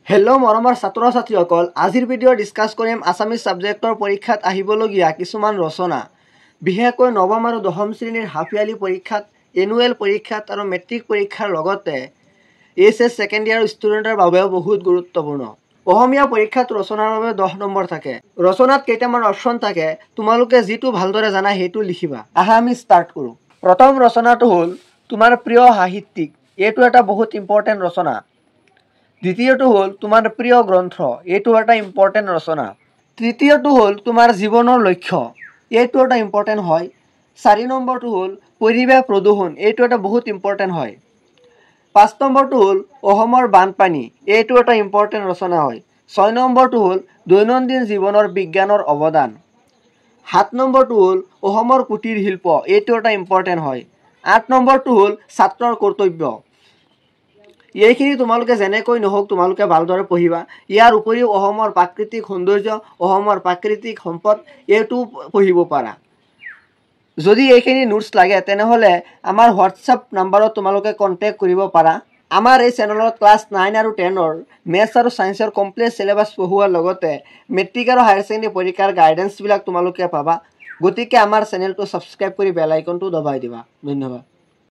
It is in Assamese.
হেল্ল' মৰমৰ ছাত্ৰ ছাত্ৰীসকল, আজিৰ ভিডিঅ' ডিছকাছ কৰিম আছামিজ ছাবজেক্টৰ পৰীক্ষাত আহিবলগীয়া কিছুমান ৰচনা। বিশেষকৈ নৱম আৰু দশম শ্ৰেণীৰ হাফ ইয়াৰলি পৰীক্ষাত, এনুৱেল পৰীক্ষাত আৰু মেট্ৰিক পৰীক্ষাৰ লগতে এইচএছ ছেকেণ্ড ইয়াৰ ষ্টুডেণ্টৰ বাবেও বহুত গুৰুত্বপূৰ্ণ। অসমীয়া পৰীক্ষাত ৰচনাৰ বাবে 10 নম্বৰ থাকে। ৰচনাত কেইটামান অপশ্যন থাকে, তোমালোকে যিটো ভালদৰে জানা সেইটো লিখিবা। আহা আমি ষ্টাৰ্ট কৰোঁ। প্ৰথম ৰচনাটো হ'ল তোমাৰ প্ৰিয় সাহিত্যিক, এইটো এটা বহুত ইম্পৰ্টেণ্ট ৰচনা। দ্বিতীয়টো হ'ল তোমাৰ প্ৰিয় গ্ৰন্থ, এইটো এটা ইম্পৰ্টেণ্ট ৰচনা। তৃতীয়টো হ'ল তোমাৰ জীৱনৰ লক্ষ্য, এইটো এটা ইম্পৰ্টেণ্ট হয়। 4 নম্বৰটো হ'ল পৰিৱেশ প্ৰদূষণ, এইটো এটা বহুত ইম্পৰ্টেণ্ট হয়। 5 নম্বৰটো হ'ল অসমৰ বানপানী, এইটো এটা ইম্পৰ্টেণ্ট ৰচনা হয়। 6 নম্বৰটো হ'ল দৈনন্দিন জীৱনৰ বিজ্ঞানৰ অৱদান। 7 নম্বৰটো হ'ল অসমৰ কুটিৰ শিল্প, এইটো এটা ইম্পৰ্টেণ্ট হয়। 8 নম্বৰটো হ'ল ছাত্ৰৰ কৰ্তব্য। এইখিনি তোমালোকে যেনেকৈ নহওক তোমালোকে ভালদৰে পঢ়িবা। ইয়াৰ উপৰিও অসমৰ প্ৰাকৃতিক সৌন্দৰ্য, অসমৰ প্ৰাকৃতিক সম্পদ, এইটো পঢ়িব পাৰা। যদি এইখিনি নোটছ লাগে তেনেহ'লে আমাৰ হোৱাটছআপ নাম্বাৰত তোমালোকে কণ্টেক্ট কৰিব পাৰা। আমাৰ এই চেনেলত ক্লাছ 9 আৰু 10ৰ মেথছ আৰু ছায়েন্সৰ কমপ্লিট চিলেবাছ পঢ়োৱাৰ লগতে মেট্ৰিক আৰু হায়াৰ ছেকেণ্ডেৰী পৰীক্ষাৰ গাইডেন্সবিলাক তোমালোকে পাবা। গতিকে আমাৰ চেনেলটো ছাবস্ক্ৰাইব কৰি বেল আইকনটো দবাই দিবা। ধন্যবাদ।